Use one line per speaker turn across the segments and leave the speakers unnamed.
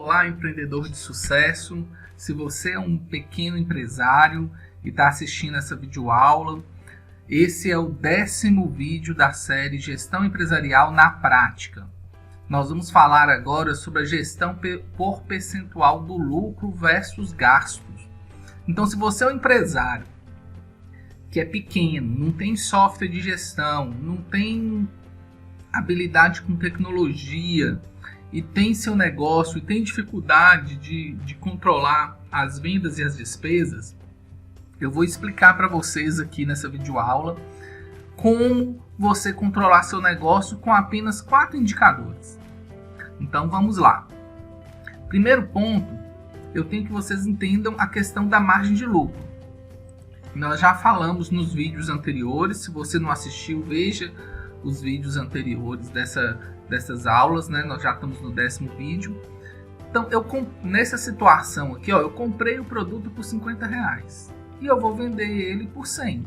Olá, empreendedor de sucesso. Se você é um pequeno empresário e está assistindo essa videoaula, esse é o 10º vídeo da série Gestão Empresarial na Prática. Nós vamos falar agora sobre a gestão por percentual do lucro versus gastos. Então, se você é um empresário que é pequeno, não tem software de gestão, não tem habilidade com tecnologia e tem seu negócio e tem dificuldade de controlar as vendas e as despesas, eu vou explicar para vocês aqui nessa videoaula como você controlar seu negócio com apenas 4 indicadores. Então vamos lá. Primeiro ponto, eu tenho que vocês entendam a questão da margem de lucro. Nós já falamos nos vídeos anteriores, se você não assistiu, veja os vídeos anteriores dessas aulas, né? Nós já estamos no 10º vídeo. Então, nessa situação aqui, eu comprei o produto por R$50 e eu vou vender ele por 100.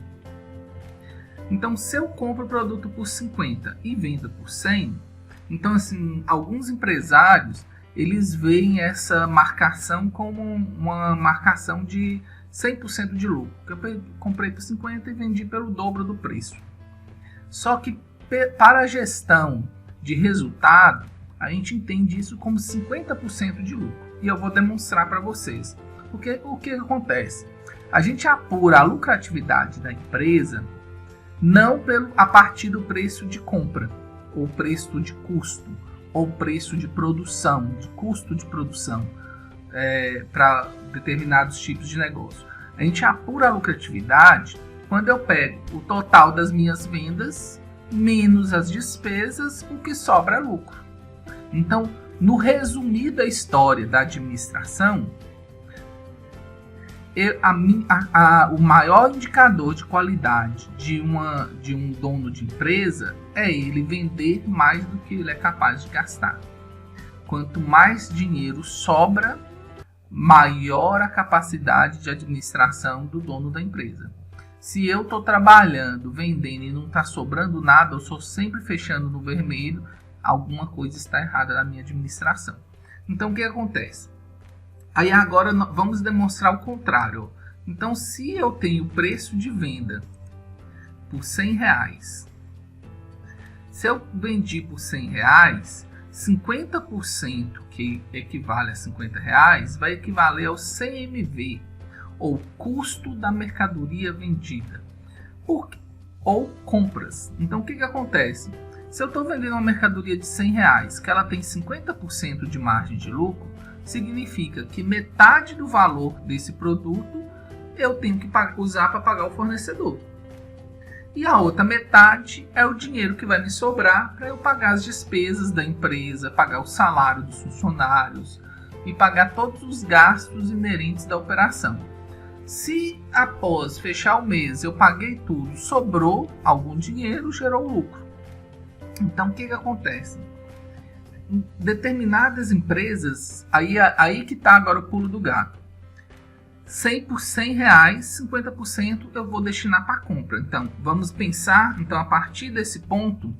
Então, se eu compro o produto por 50 e vendo por 100, então, assim, alguns empresários, eles veem essa marcação como uma marcação de 100% de lucro. Eu comprei por 50 e vendi pelo dobro do preço. Só que para a gestão de resultado, a gente entende isso como 50% de lucro. E eu vou demonstrar para vocês. Porque o que acontece? A gente apura a lucratividade da empresa não a partir do preço de compra, ou preço de custo, ou preço de produção, de custo de produção para determinados tipos de negócio. A gente apura a lucratividade quando eu pego o total das minhas vendas menos as despesas, o que sobra é lucro. Então, no resumir da história da administração, o maior indicador de qualidade de um dono de empresa é ele vender mais do que ele é capaz de gastar. Quanto mais dinheiro sobra, maior a capacidade de administração do dono da empresa. Se eu estou trabalhando, vendendo e não está sobrando nada, eu estou sempre fechando no vermelho, alguma coisa está errada na minha administração. Então, o que acontece? Aí agora vamos demonstrar o contrário. Então, se eu tenho preço de venda por R$100, se eu vendi por R$100, 50% que equivale a R$50 vai equivaler ao CMV, ou custo da mercadoria vendida, ou compras. Então, o que acontece? Se eu estou vendendo uma mercadoria de R$100, que ela tem 50% de margem de lucro, significa que metade do valor desse produto eu tenho que usar para pagar o fornecedor. E a outra metade é o dinheiro que vai me sobrar para eu pagar as despesas da empresa, pagar o salário dos funcionários e pagar todos os gastos inerentes da operação. Se após fechar o mês eu paguei tudo, sobrou algum dinheiro, gerou lucro. Então, o que acontece? Em determinadas empresas, aí que está agora o pulo do gato. 100 por R$100, 50% eu vou destinar para compra. Então, vamos pensar, a partir desse ponto,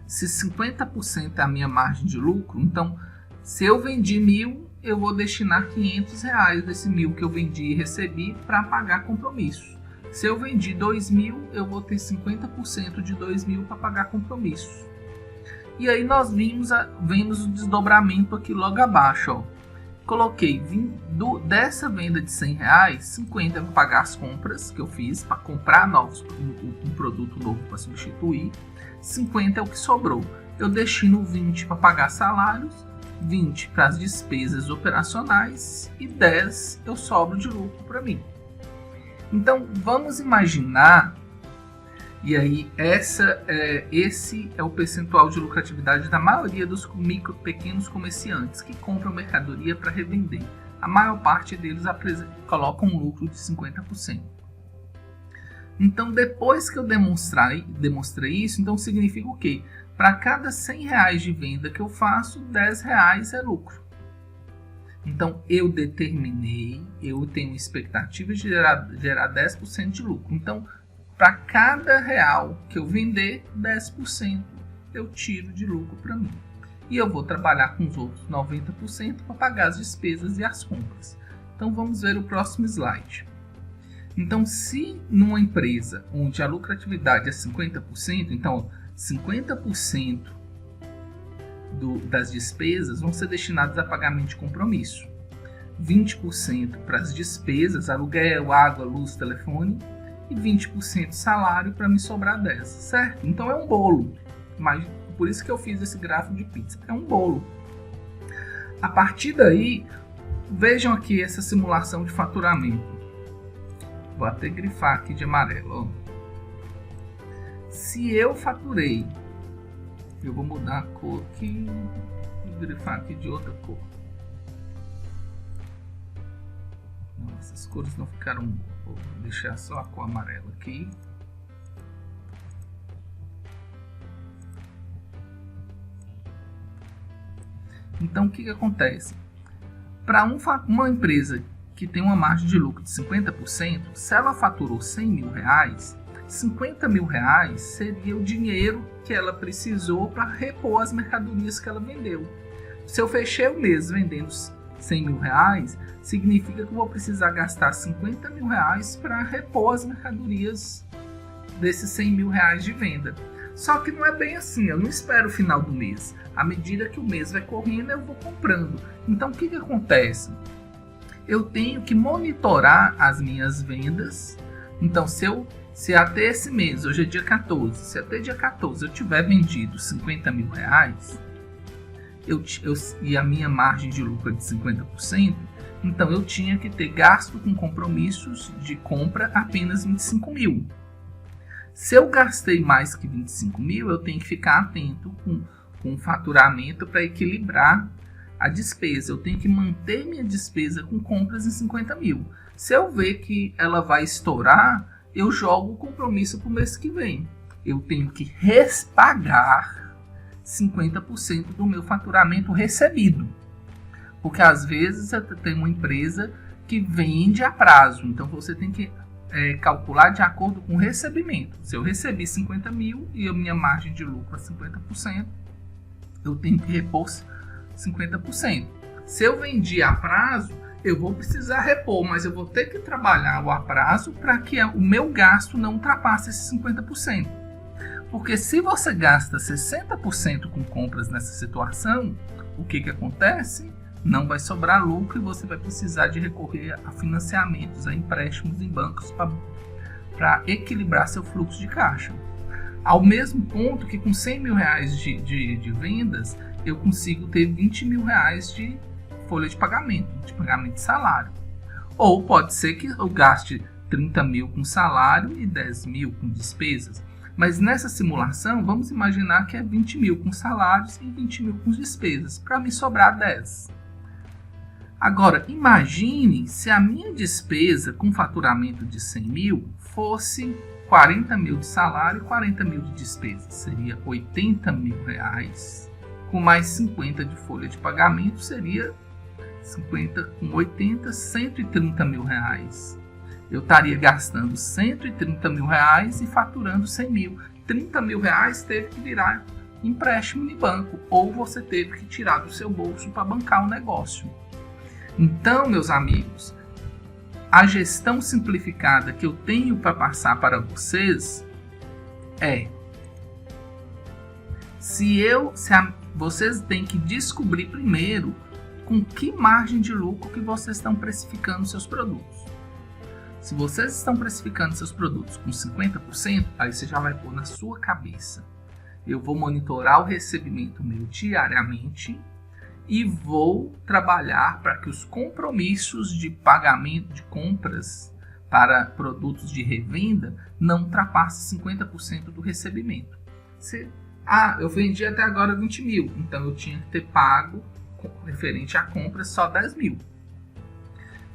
se 50% é a minha margem de lucro, então, se eu vendi 1.000, eu vou destinar R$500 desse 1.000 que eu vendi e recebi para pagar compromissos. Se eu vendi 2.000, eu vou ter 50% de 2.000 para pagar compromissos. E aí nós vemos o desdobramento aqui logo abaixo. Ó. Coloquei dessa venda de R$100, 50 para pagar as compras que eu fiz, para comprar um produto novo para substituir. 50 é o que sobrou. Eu destino 20 para pagar salários, 20 para as despesas operacionais e 10 eu sobro de lucro para mim. Então, vamos imaginar, e aí esse é o percentual de lucratividade da maioria dos pequenos comerciantes que compram mercadoria para revender. A maior parte deles colocam um lucro de 50%. Então, depois que eu demonstrei isso, então significa o quê? Para cada R$100 de venda que eu faço, R$10 é lucro. Então, eu tenho expectativa de gerar 10% de lucro. Então, para cada R$1 que eu vender, 10% eu tiro de lucro para mim. e eu vou trabalhar com os outros 90% para pagar as despesas e as compras. Então vamos ver o próximo slide. Então, se numa empresa onde a lucratividade é 50%, então 50% das despesas vão ser destinadas a pagamento de compromisso, 20% para as despesas, aluguel, água, luz, telefone, e 20% salário para me sobrar 10%, certo? Então é um bolo, mas por isso que eu fiz esse gráfico de pizza, é um bolo. A partir daí, vejam aqui essa simulação de faturamento. Vou até grifar aqui de amarelo. Ó. Se eu faturei, eu vou mudar a cor aqui, vou grifar aqui de outra cor. Não, essas cores não ficaram boas. Vou deixar só a cor amarela aqui. Então, o que acontece? Para uma empresa que tem uma margem de lucro de 50%, se ela faturou R$100 mil, R$50 mil seria o dinheiro que ela precisou para repor as mercadorias que ela vendeu. Se eu fechei o mês vendendo R$100 mil, significa que eu vou precisar gastar R$50 mil para repor as mercadorias desses R$100 mil de venda. Só que não é bem assim, eu não espero o final do mês. À medida que o mês vai correndo, eu vou comprando. Então, o que acontece? Eu tenho que monitorar as minhas vendas. Então, se até esse mês, hoje é dia 14, se até dia 14 eu tiver vendido R$50 mil e a minha margem de lucro é de 50%, então eu tinha que ter gasto com compromissos de compra apenas 25 mil. Se eu gastei mais que 25 mil, eu tenho que ficar atento com o faturamento para equilibrar a despesa. Eu tenho que manter minha despesa com compras em 50 mil. Se eu ver que ela vai estourar, eu jogo o compromisso para o mês que vem. Eu tenho que pagar 50% do meu faturamento recebido. Porque às vezes você tem uma empresa que vende a prazo. Então você tem que calcular de acordo com o recebimento. Se eu recebi 50 mil e a minha margem de lucro é 50%, eu tenho que repor 50%. Se eu vendi a prazo, eu vou precisar repor, mas eu vou ter que trabalhar o a prazo para que o meu gasto não ultrapasse esses 50%. Porque se você gasta 60% com compras nessa situação, o que acontece? Não vai sobrar lucro e você vai precisar de recorrer a financiamentos, a empréstimos em bancos para equilibrar seu fluxo de caixa. Ao mesmo ponto que com R$100 mil de vendas, eu consigo ter R$20 mil de folha de pagamento de salário. Ou pode ser que eu gaste 30 mil com salário e 10 mil com despesas. Mas nessa simulação, vamos imaginar que é 20 mil com salários e 20 mil com despesas, para me sobrar 10. Agora, imagine se a minha despesa com faturamento de 100 mil fosse 40 mil de salário e 40 mil de despesas. Seria 80 mil com mais 50 de folha de pagamento, seria 50 com 80, 130 mil reais. Eu estaria gastando 130 mil reais e faturando 100 mil. 30 mil reais teve que virar empréstimo de banco, ou você teve que tirar do seu bolso para bancar o negócio. Então, meus amigos, a gestão simplificada que eu tenho para passar para vocês é: vocês têm que descobrir primeiro com que margem de lucro que vocês estão precificando seus produtos. Se vocês estão precificando seus produtos com 50%, aí você já vai pôr na sua cabeça: eu vou monitorar o recebimento meu diariamente e vou trabalhar para que os compromissos de pagamento de compras para produtos de revenda não ultrapassem 50% do recebimento. Eu vendi até agora 20 mil, então eu tinha que ter pago, referente à compra, só 10 mil.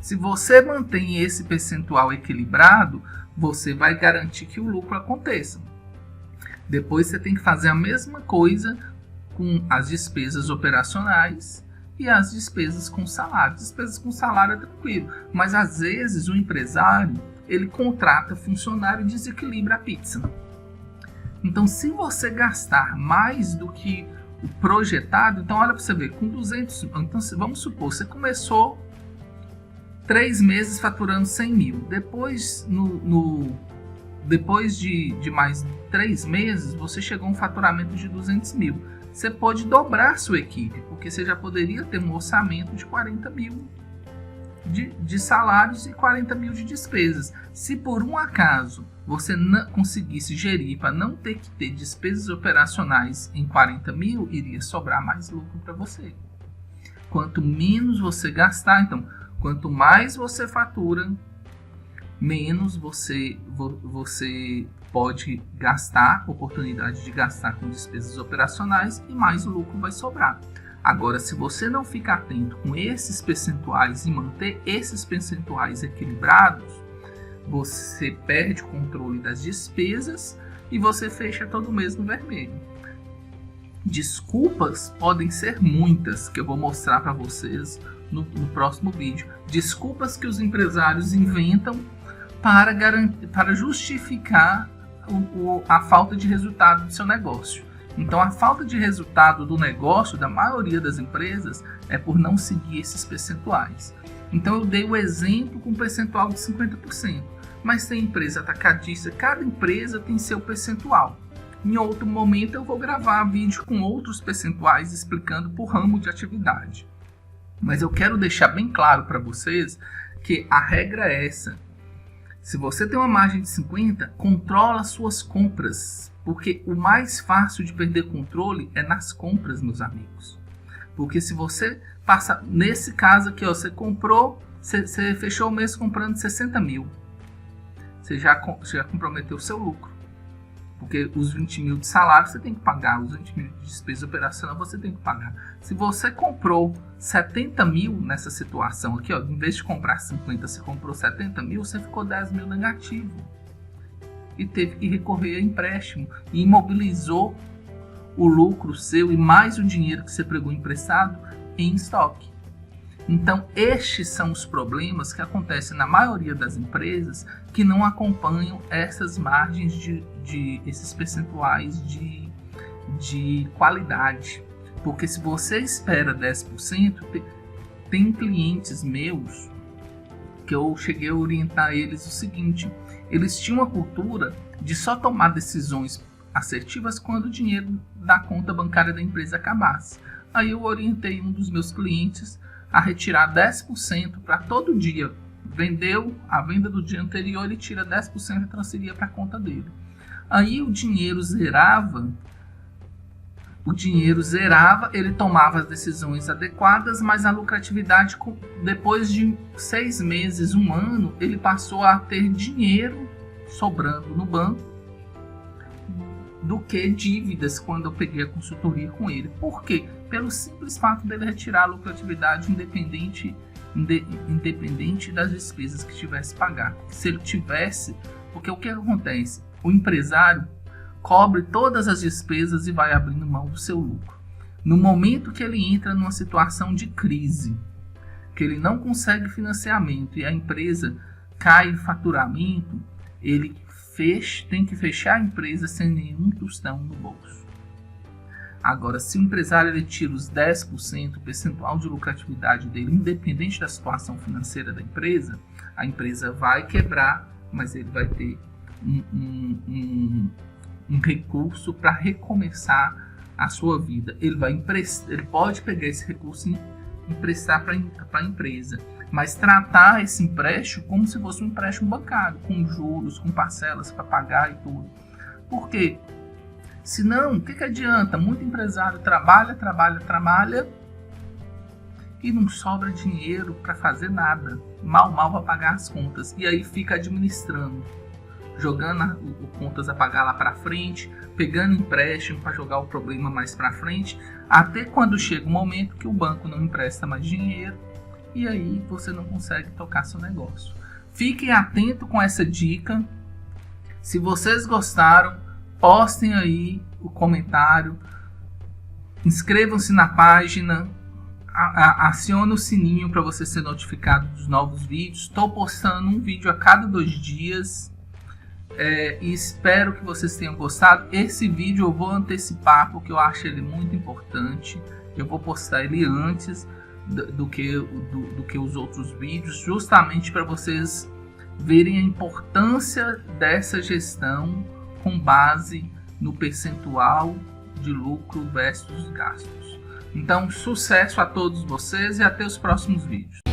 Se você mantém esse percentual equilibrado, você vai garantir que o lucro aconteça. Depois você tem que fazer a mesma coisa com as despesas operacionais e as despesas com salário. Despesas com salário é tranquilo, mas às vezes o empresário ele contrata funcionário e desequilibra a pizza. Então, se você gastar mais do que o projetado, então olha para você ver, com 200, então vamos supor, você começou 3 meses faturando 100 mil, depois depois de mais 3 meses, você chegou a um faturamento de 200 mil. Você pode dobrar sua equipe, porque você já poderia ter um orçamento de 40 mil de salários e 40 mil de despesas. Se por um acaso você não conseguisse gerir para não ter que ter despesas operacionais em 40 mil, iria sobrar mais lucro para você. Quanto menos você gastar, então, quanto mais você fatura, menos você pode gastar, oportunidade de gastar com despesas operacionais, e mais lucro vai sobrar. Agora, se você não ficar atento com esses percentuais e manter esses percentuais equilibrados, você perde o controle das despesas e você fecha todo mês no vermelho. Desculpas podem ser muitas, que eu vou mostrar para vocês no próximo vídeo. Desculpas que os empresários inventam para justificar a falta de resultado do seu negócio. Então, a falta de resultado do negócio da maioria das empresas é por não seguir esses percentuais. Então, eu dei o exemplo com um percentual de 50%, mas tem empresa atacadista, cada empresa tem seu percentual. Em outro momento, eu vou gravar vídeo com outros percentuais explicando por ramo de atividade. Mas eu quero deixar bem claro para vocês que a regra é essa. Se você tem uma margem de 50%, controla as suas compras. Porque o mais fácil de perder controle é nas compras, meus amigos. Porque se você passa, nesse caso aqui, ó, você comprou, você fechou o mês comprando 60 mil. Você já comprometeu o seu lucro. Porque os 20 mil de salário você tem que pagar, os 20 mil de despesa operacional você tem que pagar. Se você comprou 70 mil nessa situação aqui, ó, em vez de comprar 50, você comprou 70 mil, você ficou 10 mil negativo. E teve que recorrer a empréstimo e imobilizou o lucro seu e mais o dinheiro que você pegou emprestado em estoque. Então, estes são os problemas que acontecem na maioria das empresas que não acompanham essas margens esses percentuais de qualidade. Porque se você espera 10%, tem clientes meus que eu cheguei a orientar eles o seguinte: eles tinham uma cultura de só tomar decisões assertivas quando o dinheiro da conta bancária da empresa acabasse. Aí eu orientei um dos meus clientes a retirar 10% para todo dia. Vendeu a venda do dia anterior, ele tira 10% e transferia para a conta dele. Aí o dinheiro zerava, ele tomava as decisões adequadas, mas a lucratividade, depois de 6 meses, 1 ano, ele passou a ter dinheiro sobrando no banco do que dívidas quando eu peguei a consultoria com ele. Por quê? Pelo simples fato dele retirar a lucratividade independente das despesas que tivesse que pagar. Se ele tivesse, porque o que acontece? O empresário cobre todas as despesas e vai abrindo mão do seu lucro. No momento que ele entra numa situação de crise, que ele não consegue financiamento e a empresa cai em faturamento, ele tem que fechar a empresa sem nenhum tostão no bolso. Agora, se o empresário ele tira os 10%, o percentual de lucratividade dele, independente da situação financeira da empresa, a empresa vai quebrar, mas ele vai ter um recurso para recomeçar a sua vida. Ele pode pegar esse recurso e emprestar para a empresa, mas tratar esse empréstimo como se fosse um empréstimo bancário, com juros, com parcelas para pagar e tudo. Por quê? Senão, o que adianta? Muito empresário trabalha e não sobra dinheiro para fazer nada. Mal vai pagar as contas. E aí fica administrando, jogando contas a pagar lá para frente, pegando empréstimo para jogar o problema mais para frente, até quando chega um momento que o banco não empresta mais dinheiro e aí você não consegue tocar seu negócio. Fiquem atentos com essa dica. Se vocês gostaram, postem aí o comentário, inscrevam-se na página, acione o sininho para você ser notificado dos novos vídeos. Estou postando um vídeo a cada 2 dias E espero que vocês tenham gostado. Esse vídeo eu vou antecipar porque eu acho ele muito importante. Eu vou postar ele antes do que os outros vídeos, justamente para vocês verem a importância dessa gestão com base no percentual de lucro versus gastos. Então, sucesso a todos vocês e até os próximos vídeos.